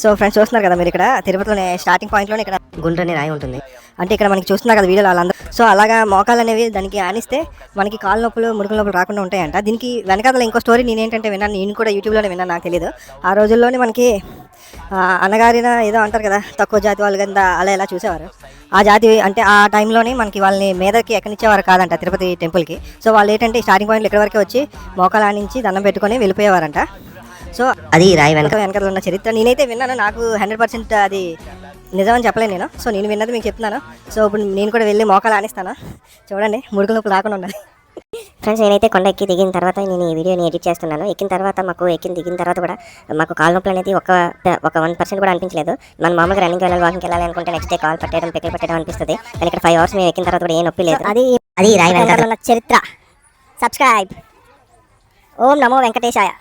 So friends చూస్తున్నారు కదా మీరు ఇక్కడ తిరుపతిలోనే స్టార్టింగ్ పాయింట్లోనే ఇక్కడ గుండ్రని రాయి ఉంటుంది. అంటే ఇక్కడ మనకి చూస్తున్నారు కదా వీడియోలో వాళ్ళందరూ. సో అలాగా మోకాలు అనేవి దానికి ఆనిస్తే మనకి కాలు నొప్పులు ముడుకుల నొప్పులు రాకుండా ఉంటాయంట. దీనికి వెనకాల ఇంకో స్టోరీ నేనేంటంటే విన్నాను, నేను కూడా యూట్యూబ్లోనే విన్నాను, నాకు తెలియదు. ఆ రోజుల్లోనే మనకి అన్నగారిన ఏదో అంటారు కదా, తక్కువ జాతి వాళ్ళు కింద అలా ఎలా చూసేవారు. ఆ జాతి అంటే ఆ టైంలోనే మనకి వాళ్ళని మీదకి ఎక్కనిచ్చేవారు కాదంట తిరుపతి టెంపుల్కి. సో వాళ్ళు ఏంటంటే స్టార్టింగ్ పాయింట్లు ఇక్కడ వరకే వచ్చి మోకాలు ఆనించి దండం పెట్టుకొని వెళ్ళిపోయేవారంట. సో అది రాయి వెనకాల ఉన్న చరిత్ర నేనైతే విన్నాను. నాకు 100% అది నిజమని చెప్పలేను నేను. సో నేను విన్నది మీకు చెప్తున్నాను. సో ఇప్పుడు నేను కూడా వెళ్ళి మోకాలు ఆనిస్తాను. చూడండి ముడుకుల నొప్పులు రాకుండా ఉండాలి. ఫ్రెండ్స్, నేనైతే కొండ ఎక్కి దిగిన తర్వాత నేను ఈ వీడియోని ఎడిట్ చేస్తున్నాను. ఎక్కిన తర్వాత దిగిన తర్వాత కూడా మాకు కాలు నొప్పులు అనేది ఒక 1% కూడా అనిపించలేదు. మనం మామూలుగా రన్నింగ్ వెళ్ళాలి, వాకింగ్ వెళ్ళాలి అనుకుంటే నెక్స్ట్ డే కాల్ పట్టడం పిక్కలు పట్టడం అనిపిస్తుంది. కానీ ఇక్కడ 5 hours మేము ఎక్కిన తర్వాత కూడా ఏ నొప్పి లేదు. అది రాయి వెనకాల ఉన్న చరిత్ర. సబ్స్క్రైబ్. ఓం నమో వెంకటేశాయ.